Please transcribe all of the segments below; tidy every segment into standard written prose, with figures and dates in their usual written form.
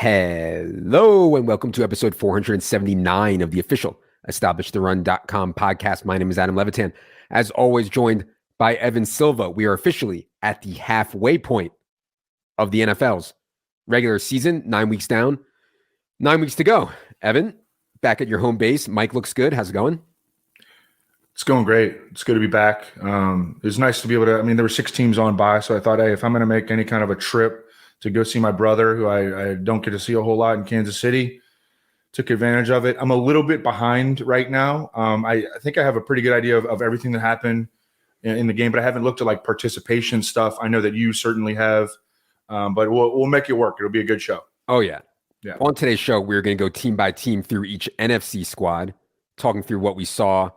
Hello and welcome to episode 479 of the official EstablishTheRun.com podcast. My name is Adam Levitan. As always, joined by Evan Silva. We are officially at the halfway point of the NFL's regular season. 9 weeks down, 9 weeks to go. Evan, back at your home base. Mike looks good. How's it going? It's going great. It's good to be back. It was nice to be able to, there were 6 teams on bye, so I thought, hey, if I'm going to make any kind of a trip to go see my brother, who I don't get to see a whole lot in Kansas City, took advantage of it. I'm a little bit behind right now. I think I have a pretty good idea of everything that happened in the game, but I haven't looked at like participation stuff. I know that you certainly have, but we'll make it work. It'll be a good show. Oh, yeah. On today's show, we're going to go team by team through each NFC squad, talking through what we saw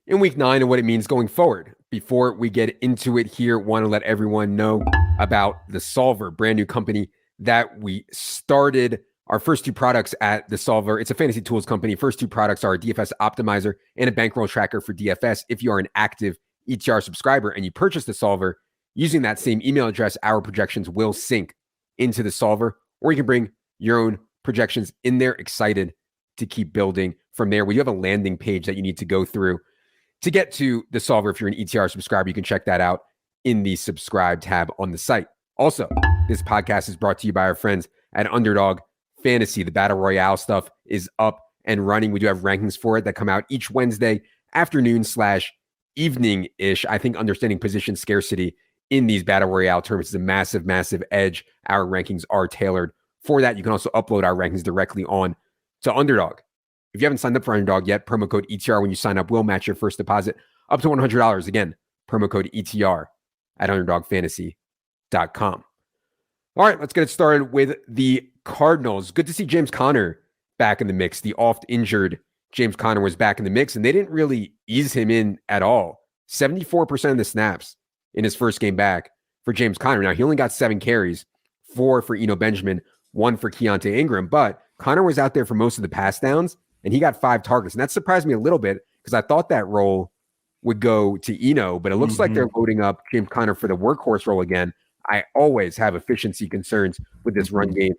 in week 9 and what it means going forward. Before we get into it here, want to let everyone know about The Solver, brand new company that we started. Our first 2 products at The Solver, it's a fantasy tools company. First 2 products are a DFS optimizer and a bankroll tracker for DFS. If you are an active ETR subscriber and you purchase The Solver using that same email address, our projections will sync into The Solver, or you can bring your own projections in there. Excited to keep building from there. We do have a landing page that you need to go through to get to The Solver. If you're an ETR subscriber, you can check that out in the subscribe tab on the site. Also, this podcast is brought to you by our friends at Underdog Fantasy. The Battle Royale stuff is up and running. We do have rankings for it that come out each Wednesday afternoon/evening-ish. I think understanding position scarcity in these Battle Royale terms is a massive, massive edge. Our rankings are tailored for that. You can also upload our rankings directly on to Underdog. If you haven't signed up for Underdog yet, promo code ETR when you sign up will match your first deposit up to $100. Again, promo code ETR at UnderdogFantasy.com. All right, let's get it started with the Cardinals. Good to see James Conner back in the mix. The oft-injured James Conner was back in the mix, and they didn't really ease him in at all. 74% of the snaps in his first game back for James Conner. Now, he only got 7 carries, 4 for Eno Benjamin, 1 for Keontae Ingram, but Conner was out there for most of the pass downs, and he got 5 targets. And that surprised me a little bit because I thought that role would go to Eno, but it looks like they're loading up James Conner for the workhorse role again. I always have efficiency concerns with this run game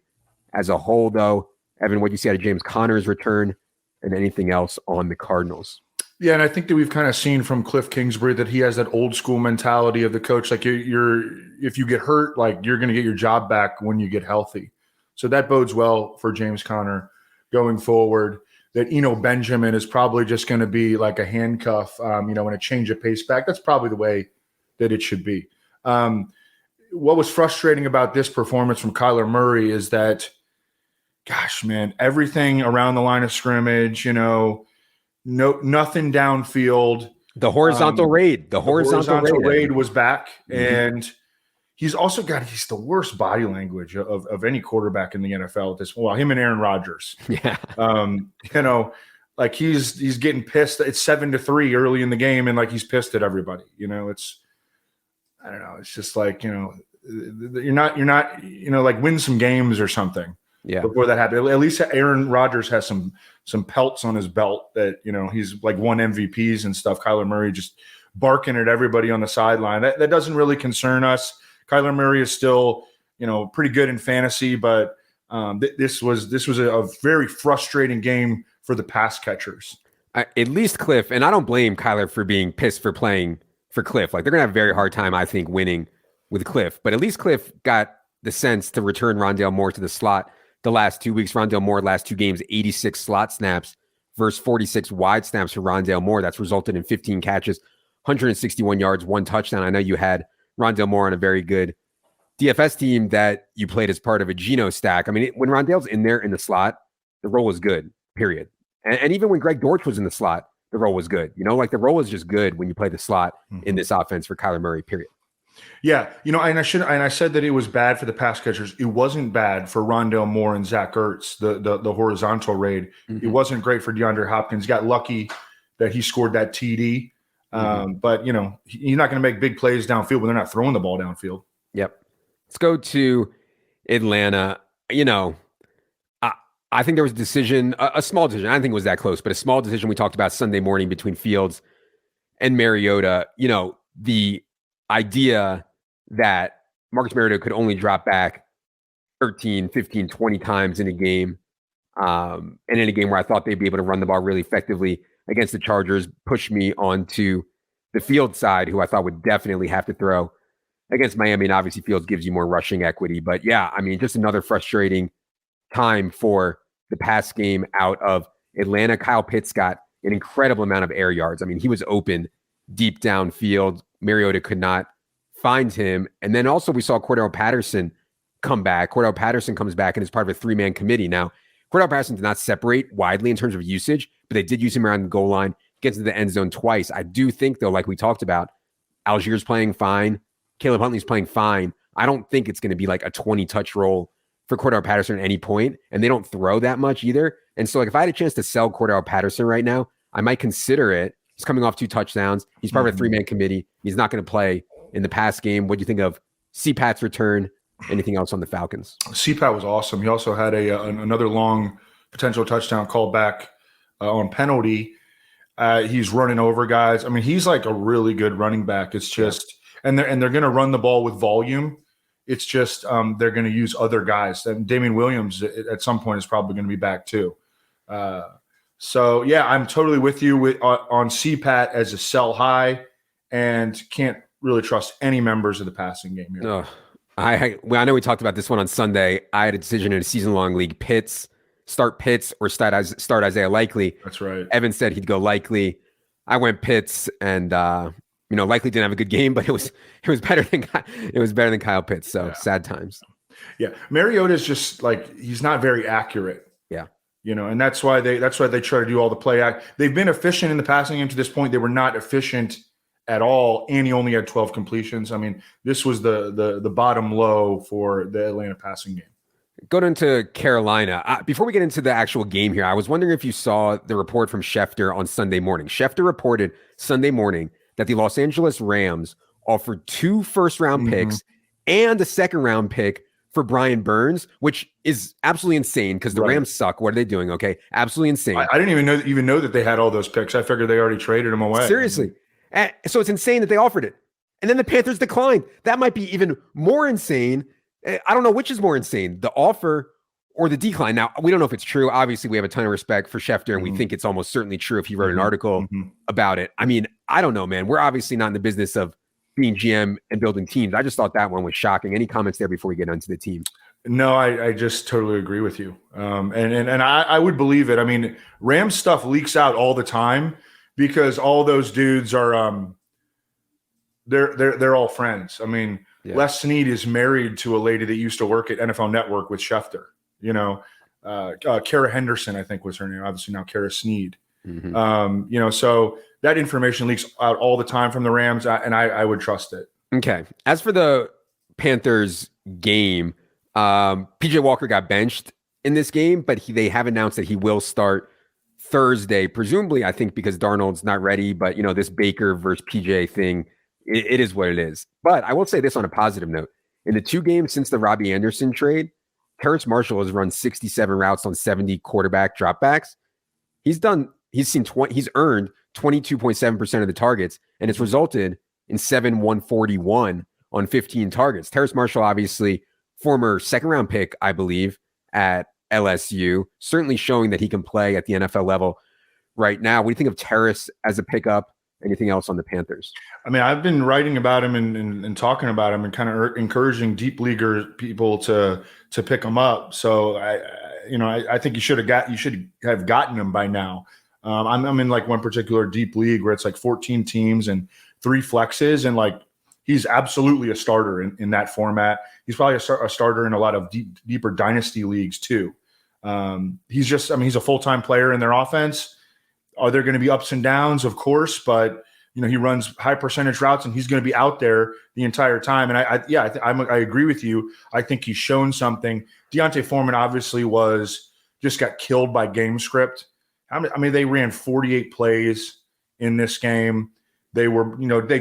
as a whole, though. Evan, what do you see out of James Conner's return and anything else on the Cardinals? Yeah, and I think that we've kind of seen from Cliff Kingsbury that he has that old school mentality of the coach. Like you're if you get hurt, like you're going to get your job back when you get healthy. So that bodes well for James Conner going forward. That Eno Benjamin is probably just going to be like a handcuff, and a change of pace back. That's probably the way that it should be. What was frustrating about this performance from Kyler Murray is that, gosh, man, everything around the line of scrimmage, nothing downfield. The horizontal raid. The horizontal raid was back, and he's the worst body language of any quarterback in the NFL at this point. Well, him and Aaron Rodgers. Yeah. Like he's getting pissed. It's 7-3 early in the game, and like he's pissed at everybody. I don't know. It's just like, you're not, like win some games or something. Yeah. Before that happened. At least Aaron Rodgers has some pelts on his belt that, he's like won MVPs and stuff. Kyler Murray just barking at everybody on the sideline. That doesn't really concern us. Kyler Murray is still, pretty good in fantasy, but this was a very frustrating game for the pass catchers. At least Cliff, and I don't blame Kyler for being pissed for playing for Cliff. Like they're gonna have a very hard time, I think, winning with Cliff. But at least Cliff got the sense to return Rondale Moore to the slot the last 2 weeks. Rondale Moore last 2 games, 86 slot snaps versus 46 wide snaps for Rondale Moore. That's resulted in 15 catches, 161 yards, 1 touchdown. I know you had Rondale Moore on a very good DFS team that you played as part of a Geno stack. I mean, when Rondale's in there in the slot, the role is good, period. And even when Greg Dortch was in the slot, the role was good. Like the role is just good when you play the slot in this offense for Kyler Murray, period. Yeah. And I said that it was bad for the pass catchers. It wasn't bad for Rondale Moore and Zach Ertz, the horizontal raid. It wasn't great for DeAndre Hopkins. Got lucky that he scored that TD. But, he's not going to make big plays downfield when they're not throwing the ball downfield. Yep. Let's go to Atlanta. I think there was a decision, a small decision. I don't think it was that close, but a small decision we talked about Sunday morning between Fields and Mariota. The idea that Marcus Mariota could only drop back 13, 15, 20 times in a game. And in a game where I thought they'd be able to run the ball really effectively against the Chargers, pushed me onto the Field side, who I thought would definitely have to throw against Miami. And obviously Fields gives you more rushing equity. But yeah, I mean, just another frustrating time for the pass game out of Atlanta. Kyle Pitts got an incredible amount of air yards. I mean, he was open deep downfield. Mariota could not find him. And then also we saw Cordell Patterson come back. Cordell Patterson comes back and is part of a 3-man committee. Now, Cordell Patterson did not separate widely in terms of usage, but they did use him around the goal line, gets into the end zone twice. I do think, though, like we talked about, Algiers playing fine. Caleb Huntley's playing fine. I don't think it's going to be like a 20-touch role for Cordell Patterson at any point, and they don't throw that much either. And so, like, if I had a chance to sell Cordell Patterson right now, I might consider it. He's coming off 2 touchdowns. He's part of a 3-man committee. He's not going to play in the pass game. What do you think of CPAT's return? Anything else on the Falcons? CPAT was awesome. He also had another long potential touchdown called back on penalty. He's running over guys. I mean, he's like a really good running back. It's just, and they're going to run the ball with volume. It's just they're going to use other guys. And Damian Williams at some point is probably going to be back too. So yeah, I'm totally with you on CPAT as a sell high, and can't really trust any members of the passing game here. No. I know we talked about this one on Sunday. I had a decision in a season-long league. Start Pitts or start Isaiah Likely. That's right. Evan said he'd go Likely. I went Pitts, and Likely didn't have a good game, but it was better than Kyle Pitts. So sad times. Yeah, Mariota is just like, he's not very accurate. Yeah, and that's why they try to do all the play act. They've been efficient in the passing game to this point. They were not efficient at all, and he only had 12 completions. I mean, this was the bottom low for the Atlanta passing game. Going into Carolina, before we get into the actual game here, I was wondering if you saw the report from Schefter on Sunday morning. Schefter reported Sunday morning that the Los Angeles Rams offered 2 first-round picks and a second-round pick for Brian Burns, which is absolutely insane because the Rams suck. What are they doing? Okay, absolutely insane. I didn't even know that they had all those picks. I figured they already traded them away. Seriously. So it's insane that they offered it. And then the Panthers declined. That might be even more insane. I don't know which is more insane, the offer or the decline. Now, we don't know if it's true. Obviously, we have a ton of respect for Schefter, and we think it's almost certainly true if he wrote an article about it. I mean, I don't know, man. We're obviously not in the business of being GM and building teams. I just thought that one was shocking. Any comments there before we get onto the team? No, I just totally agree with you. And I would believe it. I mean, Rams stuff leaks out all the time, because all those dudes are they're all friends. I mean, Les Snead is married to a lady that used to work at NFL Network with Schefter. Kara Henderson, I think was her name. Obviously now Kara Snead. So that information leaks out all the time from the Rams, and I would trust it. Okay. As for the Panthers game, PJ Walker got benched in this game, but they have announced that he will start Thursday, presumably, I think, because Darnold's not ready. But, this Baker versus PJ thing, it is what it is. But I will say this on a positive note. In the 2 games since the Robbie Anderson trade, Terrace Marshall has run 67 routes on 70 quarterback dropbacks. He's earned 22.7% of the targets, and it's resulted in 141 on 15 targets. Terrace Marshall, obviously, former second-round pick, I believe, at LSU, certainly showing that he can play at the NFL level right now. What do you think of Terrace as a pickup? Anything else on the Panthers? I mean, I've been writing about him and talking about him and kind of encouraging deep leaguer people to pick him up. So I think you should have gotten him by now. I'm in like one particular deep league where it's like 14 teams and 3 flexes, and like he's absolutely a starter in that format. He's probably a starter in a lot of deeper dynasty leagues too. He's a full-time player in their offense. Are there going to be ups and downs? Of course, but he runs high percentage routes, and he's going to be out there the entire time. And I agree with you. I think he's shown something. Deontay Foreman obviously just got killed by game script. I mean, they ran 48 plays in this game. They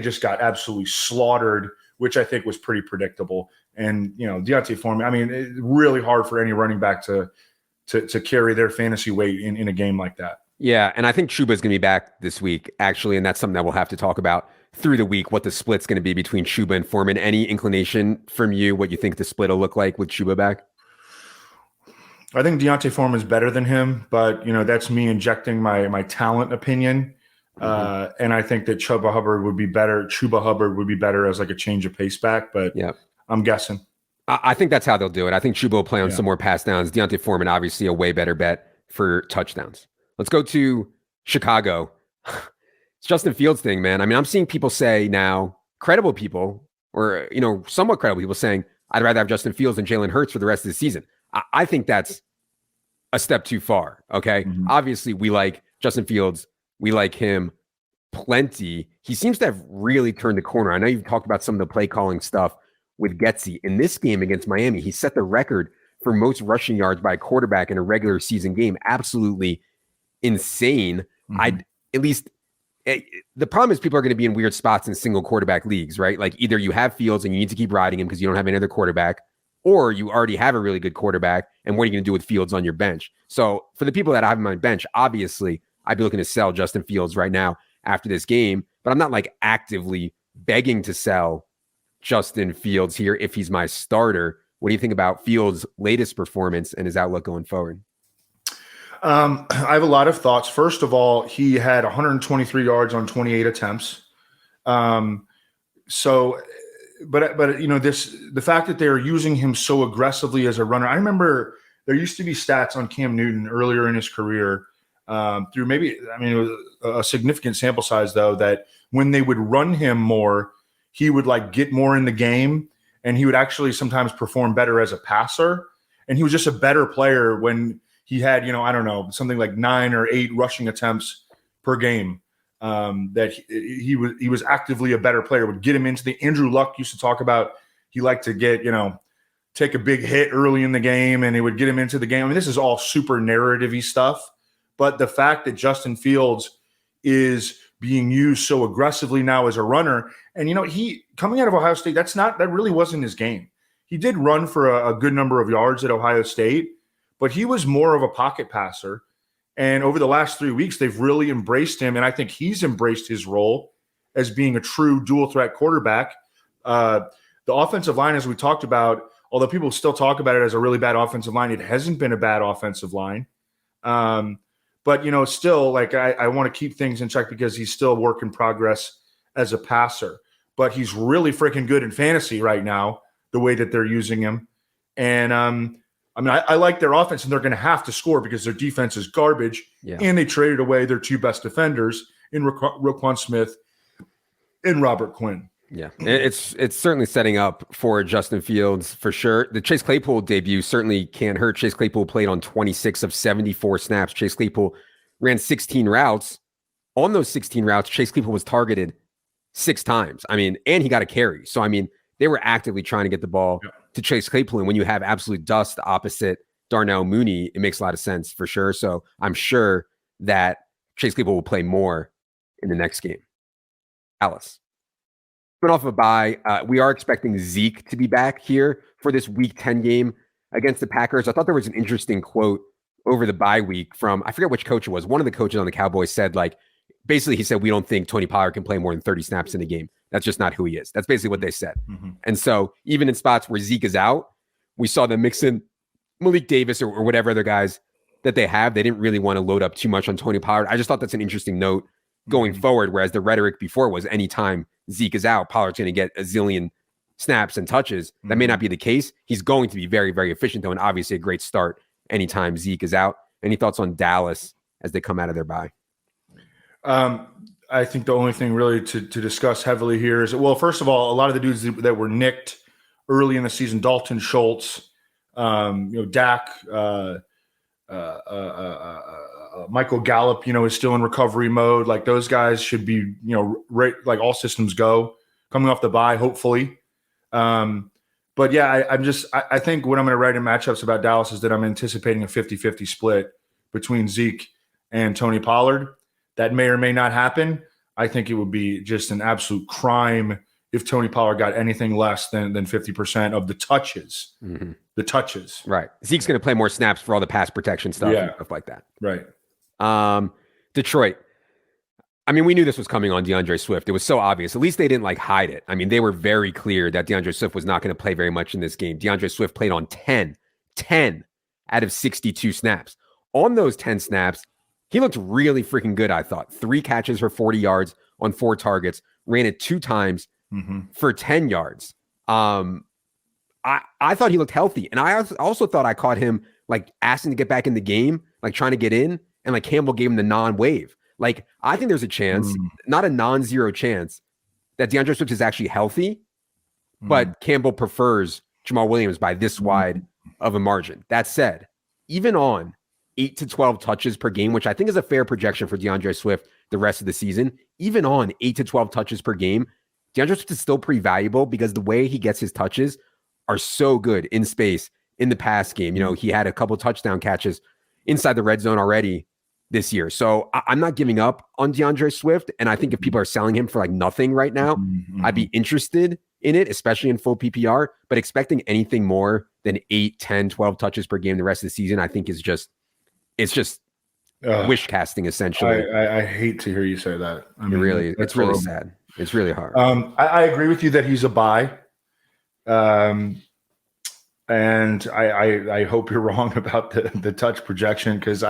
just got absolutely slaughtered, which I think was pretty predictable. And Deontay Foreman, I mean, it's really hard for any running back to carry their fantasy weight in a game like that. Yeah, and I think Chuba's going to be back this week, actually, and that's something that we'll have to talk about through the week, what the split's going to be between Chuba and Foreman. Any inclination from you what you think the split will look like with Chuba back? I think Deontay Foreman is better than him, but that's me injecting my talent opinion. And I think that Chuba Hubbard would be better as like a change of pace back, but I'm guessing. I think that's how they'll do it. I think Chuba will play on some more pass downs. Deontay Foreman, obviously a way better bet for touchdowns. Let's go to Chicago. It's Justin Fields thing, man. I mean, I'm seeing people say now, credible people, or, somewhat credible people saying, I'd rather have Justin Fields than Jalen Hurts for the rest of the season. I think that's a step too far, okay? Obviously, we like Justin Fields. We like him plenty. He seems to have really turned the corner. I know you've talked about some of the play calling stuff with Getsy. In this game against Miami, he set the record for most rushing yards by a quarterback in a regular season game. Absolutely insane. The problem is people are going to be in weird spots in single quarterback leagues, right? Like either you have Fields and you need to keep riding him because you don't have any other quarterback, or you already have a really good quarterback. And what are you going to do with Fields on your bench? So for the people that I have on my bench, obviously I'd be looking to sell Justin Fields right now after this game, but I'm not like actively begging to sell Justin Fields here if he's my starter. What do you think about Fields' latest performance and his outlook going forward? I have a lot of thoughts. First of all, he had 123 yards on 28 attempts. The fact that they're using him so aggressively as a runner. I remember there used to be stats on Cam Newton earlier in his career, it was a significant sample size though, that when they would run him more, he would like get more in the game and he would actually sometimes perform better as a passer. And he was just a better player when he had, something like 9 or 8 rushing attempts per game. That he was actively a better player, would get him into the Andrew Luck used to talk about. He liked to get, take a big hit early in the game and it would get him into the game. I mean, this is all super narrative-y stuff, but the fact that Justin Fields is being used so aggressively now as a runner, and he coming out of Ohio State, that really wasn't his game. He did run for a good number of yards at Ohio State, but he was more of a pocket passer. And over the last 3 weeks, they've really embraced him. And I think he's embraced his role as being a true dual threat quarterback. The offensive line, as we talked about, although people still talk about it as a really bad offensive line, it hasn't been a bad offensive line. But, still, like I want to keep things in check because he's still a work in progress as a passer. But he's really freaking good in fantasy right now, the way that they're using him. And, I like their offense, and they're going to have to score because their defense is garbage. Yeah. And they traded away their 2 best defenders in Roquan Smith and Robert Quinn. Yeah, it's certainly setting up for Justin Fields for sure. The Chase Claypool debut certainly can't hurt. Chase Claypool played on 26 of 74 snaps. Chase Claypool ran 16 routes. On those 16 routes, Chase Claypool was targeted 6 times. And he got a carry. So, they were actively trying to get the ball to Chase Claypool. And when you have absolute dust opposite Darnell Mooney, it makes a lot of sense for sure. So I'm sure that Chase Claypool will play more in the next game. Alice. Coming off a bye, we are expecting Zeke to be back here for this Week 10 game against the Packers. I thought there was an interesting quote over the bye week from, I forget which coach it was. One of the coaches on the Cowboys said, basically he said, we don't think Tony Pollard can play more than 30 snaps in a game. That's just not who he is. That's basically what they said. Mm-hmm. And so even in spots where Zeke is out, we saw them mix in Malik Davis or whatever other guys that they have. They didn't really want to load up too much on Tony Pollard. I just thought that's an interesting note going forward, whereas the rhetoric before was anytime Zeke is out, Pollard's going to get a zillion snaps and touches. That may not be the case. He's going to be very, very efficient, though, and obviously a great start anytime Zeke is out. Any thoughts on Dallas as they come out of their bye? I think the only thing really to discuss heavily here is, well, first of all, a lot of the dudes that were nicked early in the season, Dalton Schultz, Dak, Michael Gallup, is still in recovery mode. Like those guys should be, right, like all systems go coming off the bye, hopefully. But yeah, I think what I'm going to write in matchups about Dallas is that I'm anticipating a 50-50 split between Zeke and Tony Pollard. That may or may not happen. I think it would be just an absolute crime if Tony Pollard got anything less than 50% of the touches. Mm-hmm. The touches. Right. Zeke's going to play more snaps for all the pass protection stuff and stuff like that. Right. Detroit. We knew this was coming on DeAndre Swift. It was so obvious. At least they didn't hide it. They were very clear that DeAndre Swift was not going to play very much in this game. DeAndre Swift played on 10 out of 62 snaps. On those 10 snaps, he looked really freaking good, I thought. 3 catches for 40 yards on 4 targets, ran it 2 times for 10 yards. I thought he looked healthy. And I also thought I caught him like asking to get back in the game, like trying to get in, and like Campbell gave him the non-wave. Like, I think there's a chance, not a non-zero chance, that DeAndre Swift is actually healthy, but Campbell prefers Jamal Williams by this wide of a margin. That said, even on 8 to 12 touches per game, which I think is a fair projection for DeAndre Swift the rest of the season, even on 8 to 12 touches per game, DeAndre Swift is still pretty valuable because the way he gets his touches are so good in space in the pass game. You know, he had a couple touchdown catches inside the red zone already this year. So I'm not giving up on DeAndre Swift. And I think if people are selling him for like nothing right now, I'd be interested in it, especially in full PPR, but expecting anything more than 8, 10, 12 touches per game the rest of the season, I think is just, it's just wish casting essentially. I hate to hear you say that. I mean, it's really sad. It's really hard. I agree with you that he's a buy. And I hope you're wrong about the touch projection, because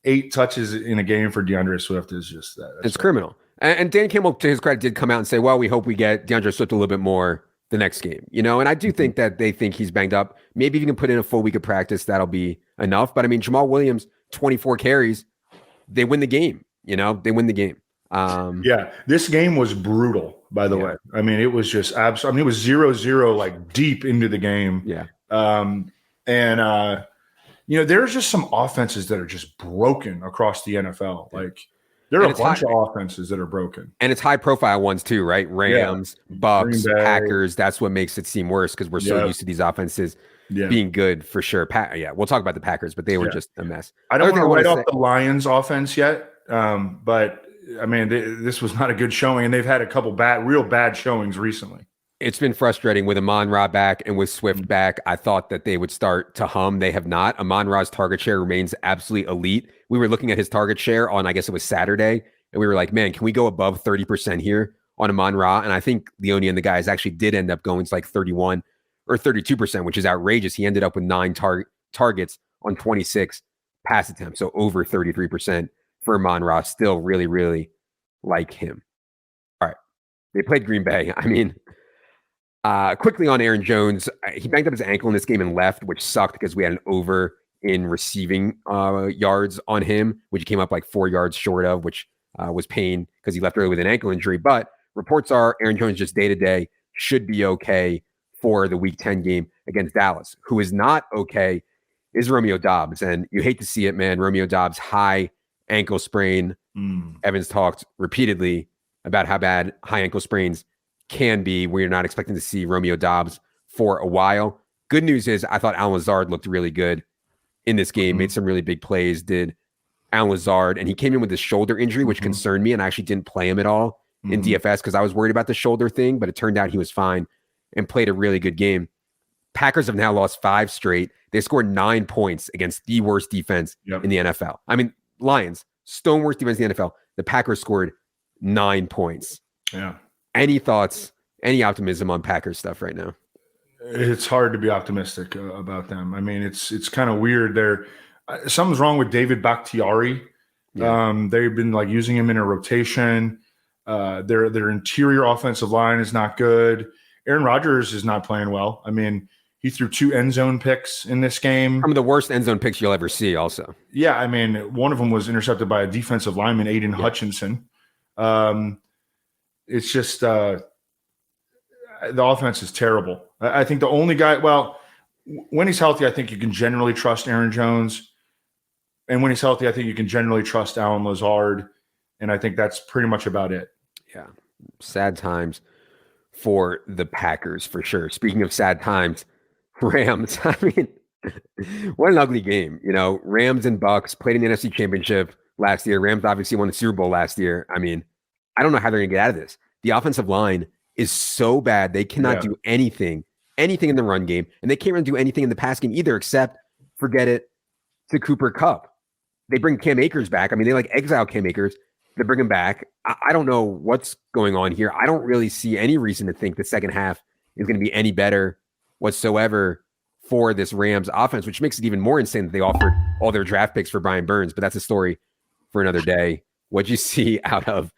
8 touches in a game for DeAndre Swift is just that. It's criminal. And Dan Campbell, to his credit, did come out and say, well, we hope we get DeAndre Swift a little bit more the next game, you know? And I do think that they think he's banged up. Maybe if you can put in a full week of practice, that'll be enough. But I mean, Jamal Williams, 24 carries, they win the game, you know? They win the game. Yeah, this game was brutal, by the way. I mean, it was just absolutely, I mean, it was 0-0, like deep into the game. Yeah. You know, there's just some offenses that are just broken across the NFL. Like, there are a bunch of offenses that are broken. And it's high-profile ones too, right? Rams, Bucks, Packers. That's what makes it seem worse because we're so used to these offenses being good for sure. We'll talk about the Packers, but they were just a mess. I don't want to write off the Lions offense yet, but, I mean, this was not a good showing, and they've had a couple real bad showings recently. It's been frustrating with Amon-Ra back and with Swift back. I thought that they would start to hum. They have not. Amon-Ra's target share remains absolutely elite. We were looking at his target share on, I guess it was Saturday, and we were like, man, can we go above 30% here on Amon-Ra? And I think Leone and the guys actually did end up going to like 31 or 32%, which is outrageous. He ended up with 9 targets on 26 pass attempts, so over 33% for Amon-Ra. Still really, really like him. All right. They played Green Bay. I mean, quickly on Aaron Jones, he banged up his ankle in this game and left, which sucked because we had an over in receiving yards on him, which he came up like 4 yards short of, which was pain because he left early with an ankle injury. But reports are Aaron Jones just day-to-day should be okay for the Week 10 game against Dallas. Who is not okay is Romeo Doubs. And you hate to see it, man. Romeo Doubs, high ankle sprain. Evans talked repeatedly about how bad high ankle sprains can be. We're not expecting to see Romeo Doubs for a while. Good news is I thought Allen Lazard looked really good in this game, made some really big plays, did Allen Lazard, and he came in with this shoulder injury, which concerned me, and I actually didn't play him at all in DFS because I was worried about the shoulder thing, but it turned out he was fine and played a really good game. Packers have now lost 5 straight. They scored 9 points against the worst defense in the NFL. I mean, Lions, stone worst defense in the NFL. The Packers scored 9 points. Yeah. Any thoughts, any optimism on Packers stuff right now? It's hard to be optimistic about them. I mean, it's kind of weird. Something's wrong with David Bakhtiari. They've been like using him in a rotation. Their interior offensive line is not good. Aaron Rodgers is not playing well. I mean, he threw 2 end zone picks in this game. Some of the worst end zone picks you'll ever see also. Yeah, I mean, one of them was intercepted by a defensive lineman, Aiden Hutchinson. It's just the offense is terrible. I think the only guy, when he's healthy, I think you can generally trust Aaron Jones. And when he's healthy, I think you can generally trust Allen Lazard. And I think that's pretty much about it. Yeah. Sad times for the Packers, for sure. Speaking of sad times, Rams. I mean, what an ugly game. You know, Rams and Bucks played in the NFC Championship last year. Rams obviously won the Super Bowl last year. I mean, I don't know how they're going to get out of this. The offensive line is so bad. They cannot do anything in the run game. And they can't really do anything in the pass game either, except forget it to Cooper Kupp. They bring Cam Akers back. I mean, they like exile Cam Akers. They bring him back. I don't know what's going on here. I don't really see any reason to think the second half is going to be any better whatsoever for this Rams offense, which makes it even more insane that they offered all their draft picks for Brian Burns. But that's a story for another day. What'd you see out of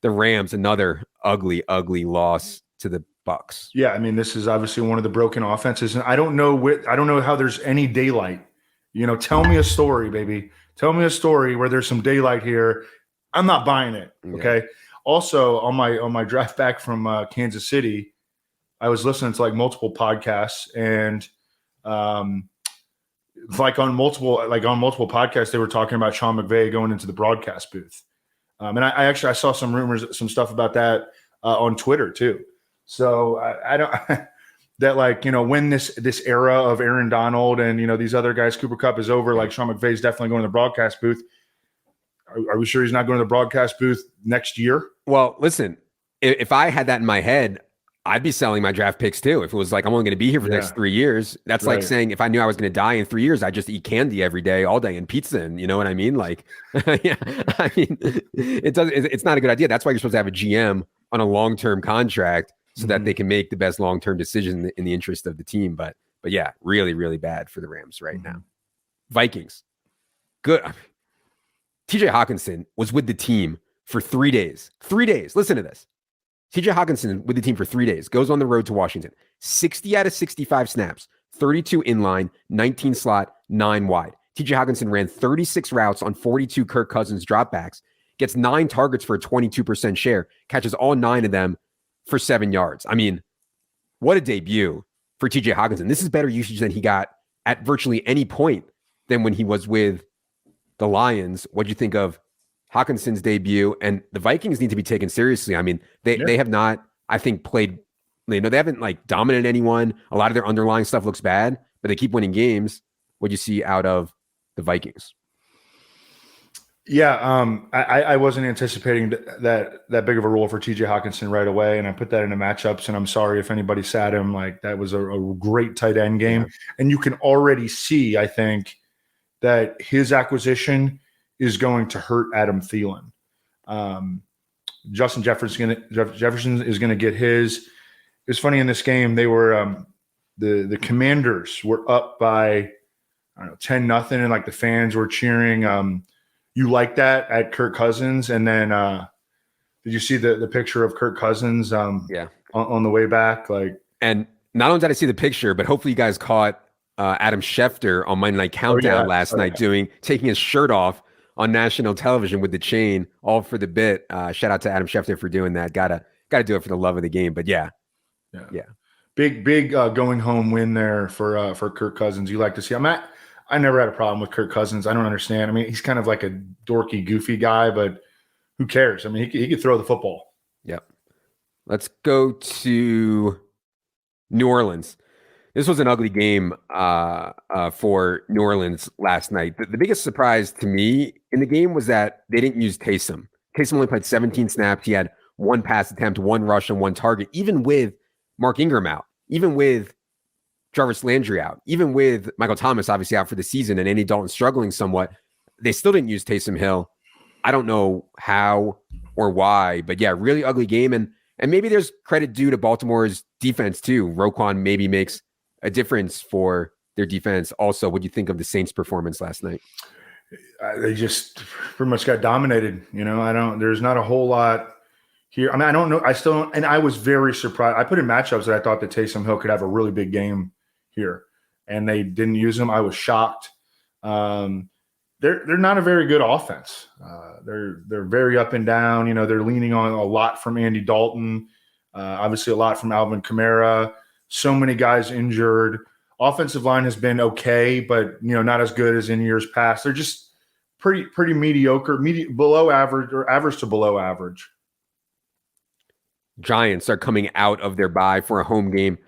the Rams? Another ugly, ugly loss to the Bucs. Yeah, I mean, this is obviously one of the broken offenses, and I don't know how there's any daylight. Tell me a story, baby. Tell me a story where there's some daylight here. I'm not buying it. Okay. Yeah. Also, on my draft back from Kansas City, I was listening to multiple podcasts, and on multiple podcasts, they were talking about Sean McVay going into the broadcast booth. And I saw some rumors, some stuff about that on Twitter too. So I don't that when this era of Aaron Donald and these other guys, Cooper Kupp, is over, Sean McVay's definitely going to the broadcast booth. Are we sure he's not going to the broadcast booth next year? Well, listen, if I had that in my head, I'd be selling my draft picks too. If it was I'm only going to be here for the next 3 years, that's right. Like saying if I knew I was going to die in 3 years, I'd just eat candy every day, all day, and pizza. And you know what I mean? Yeah, I mean, it's not a good idea. That's why you're supposed to have a GM on a long-term contract so that they can make the best long-term decision in the interest of the team. But yeah, really, really bad for the Rams right now. Vikings, good. TJ Hawkinson was with the team for 3 days. 3 days. Listen to this. TJ Hawkinson with the team for 3 days, goes on the road to Washington. 60 out of 65 snaps, 32 inline, 19 slot, 9 wide. TJ Hawkinson ran 36 routes on 42 Kirk Cousins dropbacks, gets 9 targets for a 22% share, catches all 9 of them for 7 yards. I mean, what a debut for TJ Hawkinson. This is better usage than he got at virtually any point than when he was with the Lions. What'd you think of Hawkinson's debut? And the Vikings need to be taken seriously. I mean, they have not, I think, played, they haven't dominated anyone. A lot of their underlying stuff looks bad, but they keep winning games. What'd you see out of the Vikings? Yeah, I wasn't anticipating that big of a role for TJ Hawkinson right away, and I put that into matchups, and I'm sorry if anybody sat him. That was a great tight end game. Yeah. And you can already see, I think, that his acquisition is going to hurt Adam Thielen. Justin Jefferson is going to get his. It's funny, in this game, they were the Commanders were up by 10-0, and the fans were cheering. You like that at Kirk Cousins, and then did you see the picture of Kirk Cousins? On the way back, and not only did I see the picture, but hopefully you guys caught Adam Schefter on Monday Night Countdown last night taking his shirt off on national television with the chain, all for the bit. Shout out to Adam Schefter for doing that. Gotta do it for the love of the game. But yeah. Big going home win there for Kirk Cousins. You like to see. I never had a problem with Kirk Cousins. I don't understand. I mean, he's kind of like a dorky, goofy guy, but who cares? I mean, he could throw the football. Yep. Let's go to New Orleans. This was an ugly game for New Orleans last night. The biggest surprise to me in the game was that they didn't use Taysom. Taysom only played 17 snaps. He had 1 pass attempt, 1 rush, and 1 target, even with Mark Ingram out, even with Jarvis Landry out, even with Michael Thomas obviously out for the season and Andy Dalton struggling somewhat. They still didn't use Taysom Hill. I don't know how or why, but yeah, really ugly game. And maybe there's credit due to Baltimore's defense too. Roquan maybe makes a difference for their defense. Also, what do you think of the Saints' performance last night? They just pretty much got dominated. There's not a whole lot here. I mean, I don't know. I still don't, and I was very surprised. I put in matchups that I thought that Taysom Hill could have a really big game here, and they didn't use him. I was shocked. They're not a very good offense. They're very up and down. They're leaning on a lot from Andy Dalton, obviously a lot from Alvin Kamara. So many guys injured. Offensive line has been okay, but not as good as in years past. They're just pretty mediocre, below average or average to below average. Giants are coming out of their bye for a home game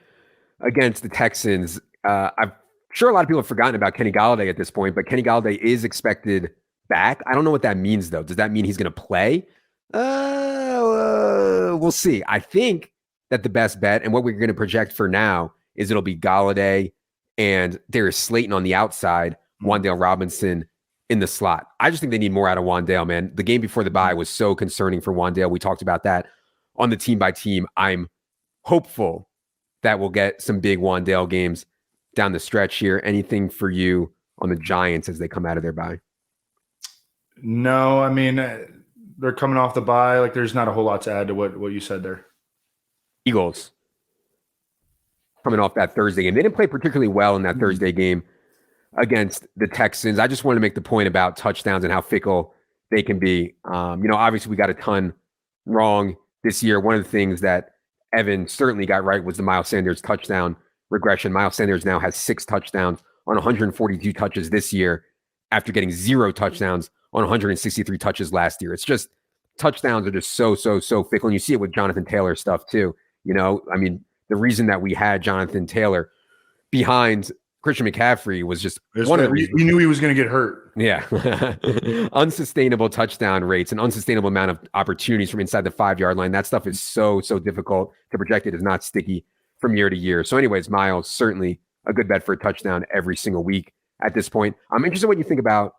against the Texans. I'm sure a lot of people have forgotten about Kenny Golladay at this point, but Kenny Golladay is expected back. I don't know what that means, though. Does that mean he's going to play? We'll see. I think that the best bet and what we're going to project for now is it'll be Golladay and Darius Slayton on the outside, Wan'Dale Robinson in the slot. I just think they need more out of Wan'Dale, man. The game before the bye was so concerning for Wan'Dale. We talked about that on the team by team. I'm hopeful that we'll get some big Wan'Dale games down the stretch here. Anything for you on the Giants as they come out of their bye? No, I mean, they're coming off the bye. Like, there's not a whole lot to add to what you said there. Eagles coming off that Thursday game. They didn't play particularly well in that Thursday game against the Texans. I just want to make the point about touchdowns and how fickle they can be. Obviously we got a ton wrong this year. One of the things that Evan certainly got right was the Miles Sanders touchdown regression. Miles Sanders now has 6 touchdowns on 142 touches this year after getting 0 touchdowns on 163 touches last year. It's just touchdowns are just so fickle. And you see it with Jonathan Taylor stuff too. The reason that we had Jonathan Taylor behind Christian McCaffrey was just one of the reasons. We knew he was going to get hurt. Yeah. Unsustainable touchdown rates, an unsustainable amount of opportunities from inside the 5-yard line. That stuff is so difficult to project. It is not sticky from year to year. So anyways, Miles, certainly a good bet for a touchdown every single week at this point. I'm interested in what you think about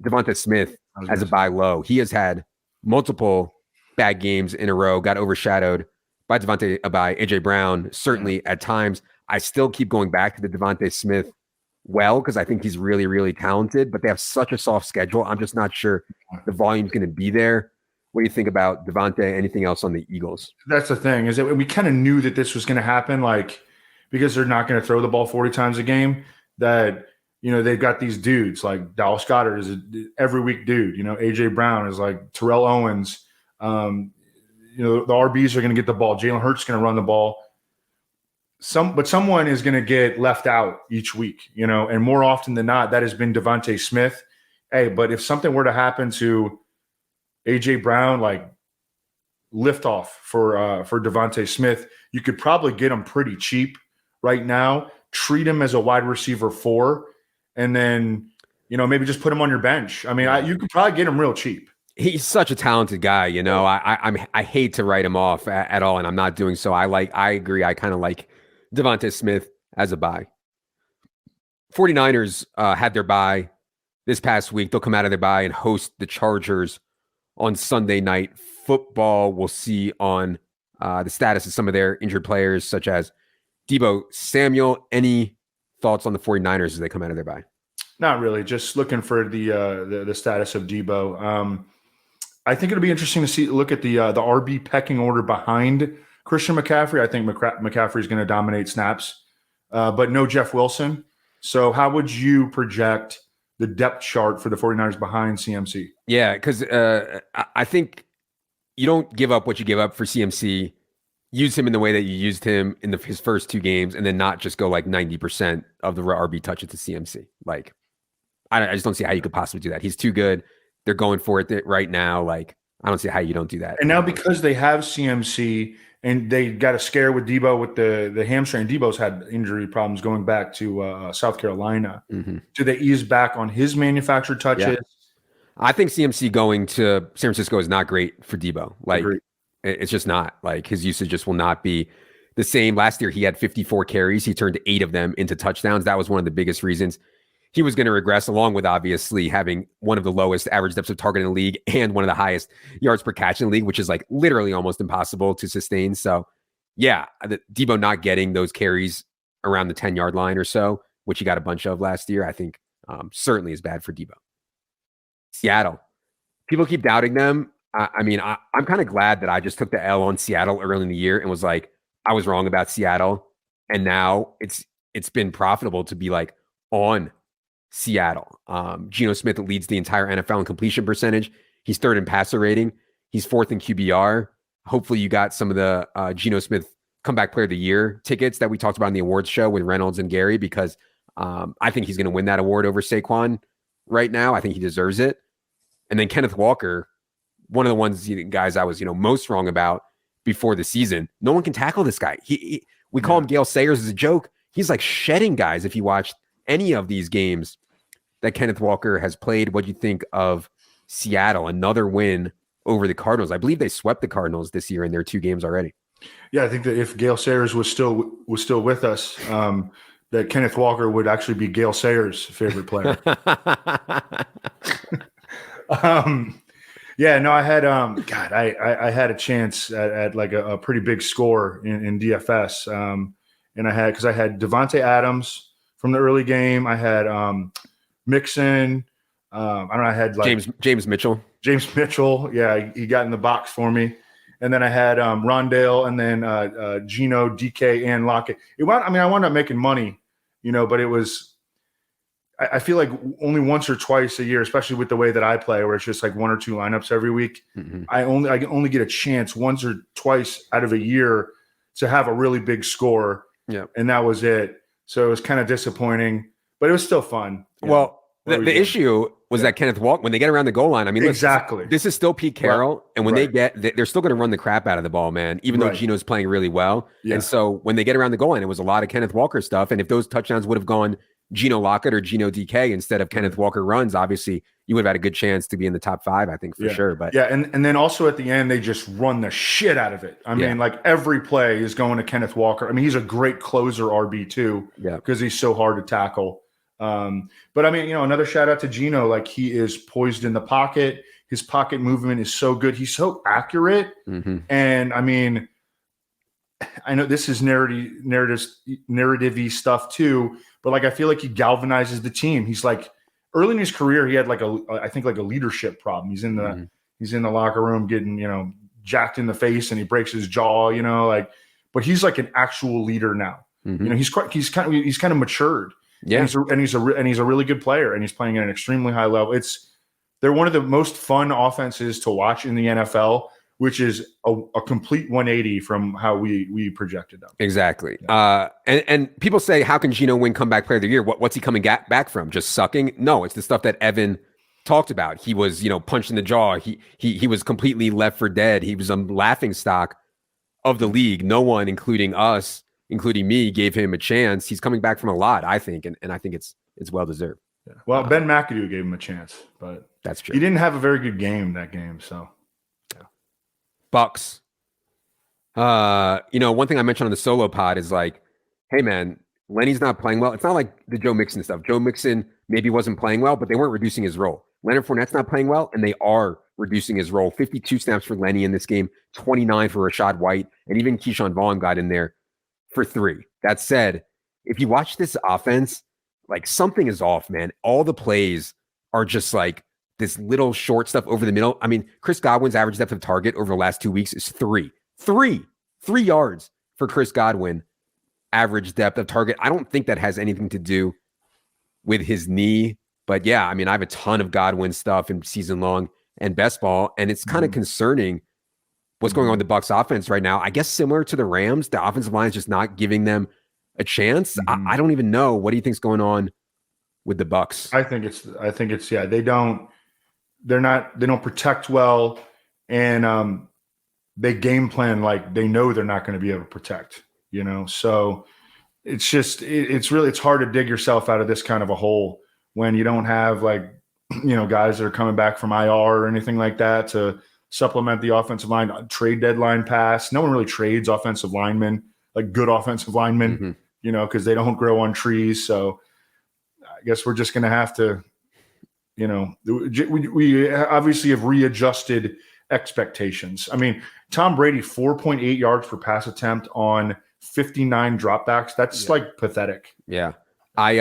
Devonta Smith as a buy low. He has had multiple bad games in a row, got overshadowed by AJ Brown, certainly at times. I still keep going back to the Devonta Smith because I think he's really, really talented, but they have such a soft schedule. I'm just not sure the volume's going to be there. What do you think about Devonta? Anything else on the Eagles? That's the thing, is that we kind of knew that this was going to happen, because they're not going to throw the ball 40 times a game, that, they've got these dudes like Dallas Goedert is every week dude. AJ Brown is like Terrell Owens. The RBs are going to get the ball. Jalen Hurts is going to run the ball. But someone is going to get left out each week, and more often than not, that has been Devonta Smith. Hey, but if something were to happen to AJ Brown, lift off for Devonta Smith, you could probably get him pretty cheap right now. Treat him as a wide receiver 4, and then maybe just put him on your bench. I mean, you could probably get him real cheap. He's such a talented guy, I hate to write him off at all, and I'm not doing so. I agree. I kind of like Devonta Smith as a buy. 49ers had their bye this past week. They'll come out of their bye and host the Chargers on Sunday Night Football. We'll see on the status of some of their injured players, such as Deebo Samuel. Any thoughts on the 49ers as they come out of their bye? Not really. Just looking for the status of Deebo. I think it'll be interesting to look at the RB pecking order behind Christian McCaffrey. I think McCaffrey is going to dominate snaps, but no Jeff Wilson. So how would you project the depth chart for the 49ers behind CMC? Yeah, because I think you don't give up what you give up for CMC. Use him in the way that you used him in his first 2 games, and then not just go 90% of the RB touches to CMC. I just don't see how you could possibly do that. He's too good. They're going for it right now. I don't see how you don't do that. And now because they have CMC and they got a scare with Deebo with the hamstring, Deebo's had injury problems going back to South Carolina. Mm-hmm. Do they ease back on his manufactured touches? Yeah. I think CMC going to San Francisco is not great for Deebo. It's just not. His usage just will not be the same. Last year, he had 54 carries. He turned 8 of them into touchdowns. That was one of the biggest reasons he was going to regress, along with obviously having one of the lowest average depths of target in the league and one of the highest yards per catch in the league, which is literally almost impossible to sustain. So yeah, Deebo not getting those carries around the 10-yard line or so, which he got a bunch of last year, I think certainly is bad for Deebo. Seattle. People keep doubting them. I'm kind of glad that I just took the L on Seattle early in the year and was I was wrong about Seattle. And now it's been profitable to be on Seattle. Geno Smith leads the entire NFL in completion percentage. He's 3rd in passer rating. He's 4th in QBR. Hopefully you got some of the Geno Smith comeback player of the year tickets that we talked about in the awards show with Reynolds and Gary, because I think he's going to win that award over Saquon right now. I think he deserves it. And then Kenneth Walker, one of the guys I was, most wrong about before the season. No one can tackle this guy. We call him Gale Sayers as a joke. He's shedding guys. If you watched any of these games that Kenneth Walker has played, what do you think of Seattle? Another win over the Cardinals. I believe they swept the Cardinals this year in their 2 games already. Yeah, I think that if Gale Sayers was still with us, that Kenneth Walker would actually be Gale Sayers' favorite player. Yeah, no, I had I had a chance at a pretty big score in DFS, and I had Devontae Adams from the early game. I had Mixon. I don't know. I had like James Mitchell. James Mitchell. Yeah, he got in the box for me. And then I had Rondale, and then Geno, DK, and Lockett. I wound up making money, but it was. I feel like only once or twice a year, especially with the way that I play, where it's just like one or two lineups every week. Mm-hmm. I can only get a chance once or twice out of a year to have a really big score. Yeah, and that was it. So it was kind of disappointing, but it was still fun. Well, the issue was that Kenneth Walker, when they get around the goal line, exactly. This is still Pete Carroll, and when they're still going to run the crap out of the ball, man. Even though Geno's playing really well, and so when they get around the goal line, it was a lot of Kenneth Walker stuff. And if those touchdowns would have gone Geno Lockett or Geno DK instead of Kenneth Walker runs, obviously you would have had a good chance to be in the top 5, I think, for sure. But and then also at the end, they just run the shit out of it. I mean, like every play is going to Kenneth Walker. I mean, he's a great closer RB too, because he's so hard to tackle. But I mean, another shout out to Geno. Like, he is poised in the pocket. His pocket movement is so good. He's so accurate. Mm-hmm. And I mean, I know this is narrative-y stuff too, but like, I feel like he galvanizes the team. He's like, early in his career, he had like a leadership problem. He's in the locker room getting, jacked in the face, and he breaks his jaw, but he's like an actual leader now. Mm-hmm. He's kind of matured. Yeah. And he's a really good player, and he's playing at an extremely high level. They're one of the most fun offenses to watch in the NFL, which is a complete 180 from how we projected them. Exactly. And people say, how can Geno win comeback player of the year? What's he coming back from? Just sucking? No, it's the stuff that Evan talked about. He was, punched in the jaw. He was completely left for dead. He was a laughing stock of the league. No one, including us, including me, gave him a chance. He's coming back from a lot, I think, and I think it's well deserved. Yeah. Well, Ben McAdoo gave him a chance, but that's true. He didn't have a very good game that game, so. Bucks. One thing I mentioned on the solo pod is like, hey man, Lenny's not playing well. It's not like the Joe Mixon stuff. Joe Mixon maybe wasn't playing well, but they weren't reducing his role. Leonard Fournette's not playing well, and they are reducing his role. 52 snaps for Lenny in this game, 29 for Rachaad White, and even Keyshawn Vaughn got in there for 3. That said, if you watch this offense, like, something is off, man. All the plays are just like this little short stuff over the middle. I mean, Chris Godwin's average depth of target over the last 2 weeks is 3 yards for Chris Godwin, average depth of target. I don't think that has anything to do with his knee, but yeah, I mean, I have a ton of Godwin stuff in season long and best ball, and it's kind of concerning what's going on with the Bucs offense right now. I guess similar to the Rams, the offensive line is just not giving them a chance. I don't even know. What do you think's going on with the Bucs? I think it's they don't protect well, and they game plan like they know they're not going to be able to protect, so it's just, it's hard to dig yourself out of this kind of a hole when you don't have, like, guys that are coming back from IR or anything like that to supplement the offensive line. Trade deadline pass. No one really trades offensive linemen, like good offensive linemen, because they don't grow on trees. So I guess we're just going to have to, we obviously have readjusted expectations. I mean, Tom Brady, 4.8 yards per pass attempt on 59 dropbacks. That's like pathetic. Yeah. I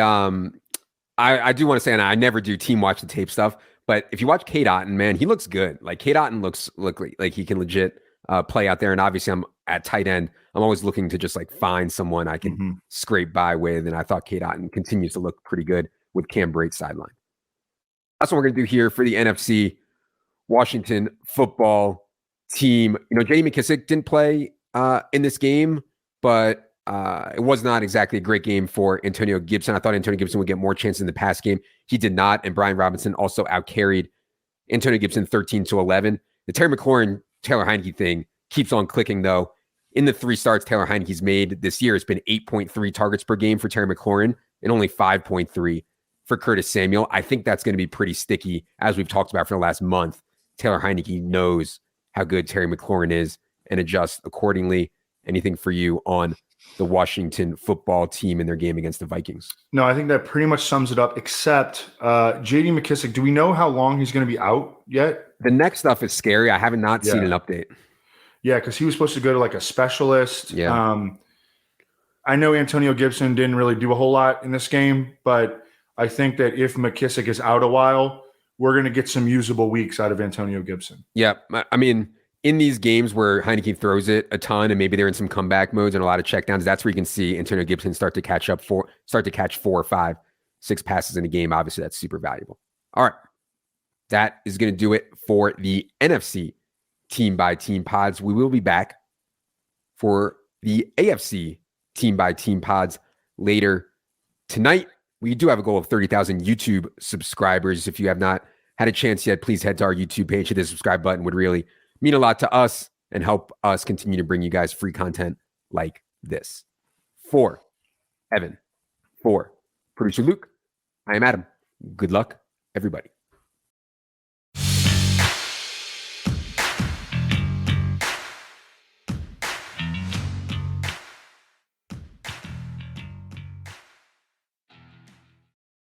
do want to say, and I never do team watch the tape stuff, but if you watch Cade Otton, man, he looks good. Like, Cade Otton look like he can legit play out there. And obviously I'm at tight end. I'm always looking to just like find someone I can scrape by with. And I thought Cade Otton continues to look pretty good with Cam Brate's sideline. That's what we're going to do here for the NFC Washington football team. J.D. McKissic didn't play in this game, but it was not exactly a great game for Antonio Gibson. I thought Antonio Gibson would get more chances in the pass game. He did not, and Brian Robinson also outcarried Antonio Gibson 13-11. The Terry McLaurin, Taylor Heineke thing keeps on clicking, though. In the 3 starts Taylor Heineke's made this year, it's been 8.3 targets per game for Terry McLaurin and only 5.3 for Curtis Samuel. I think that's going to be pretty sticky, as we've talked about for the last month. Taylor Heineke knows how good Terry McLaurin is and adjusts accordingly. Anything for you on the Washington football team in their game against the Vikings? No, I think that pretty much sums it up, except J.D. McKissic. Do we know how long he's going to be out yet? The neck stuff is scary. I have not seen an update. Yeah, because he was supposed to go to like a specialist. Yeah. I know Antonio Gibson didn't really do a whole lot in this game, but I think that if McKissick is out a while, we're going to get some usable weeks out of Antonio Gibson. Yeah. I mean, in these games where Heineke throws it a ton and maybe they're in some comeback modes and a lot of checkdowns, that's where you can see Antonio Gibson start to catch 4, 5, 6 passes in a game. Obviously, that's super valuable. All right. That is going to do it for the NFC team by team pods. We will be back for the AFC team by team pods later tonight. We do have a goal of 30,000 YouTube subscribers. If you have not had a chance yet, please head to our YouTube page. Hit the subscribe button. Would really mean a lot to us and help us continue to bring you guys free content like this. For Evan, for producer Luke, I am Adam. Good luck, everybody.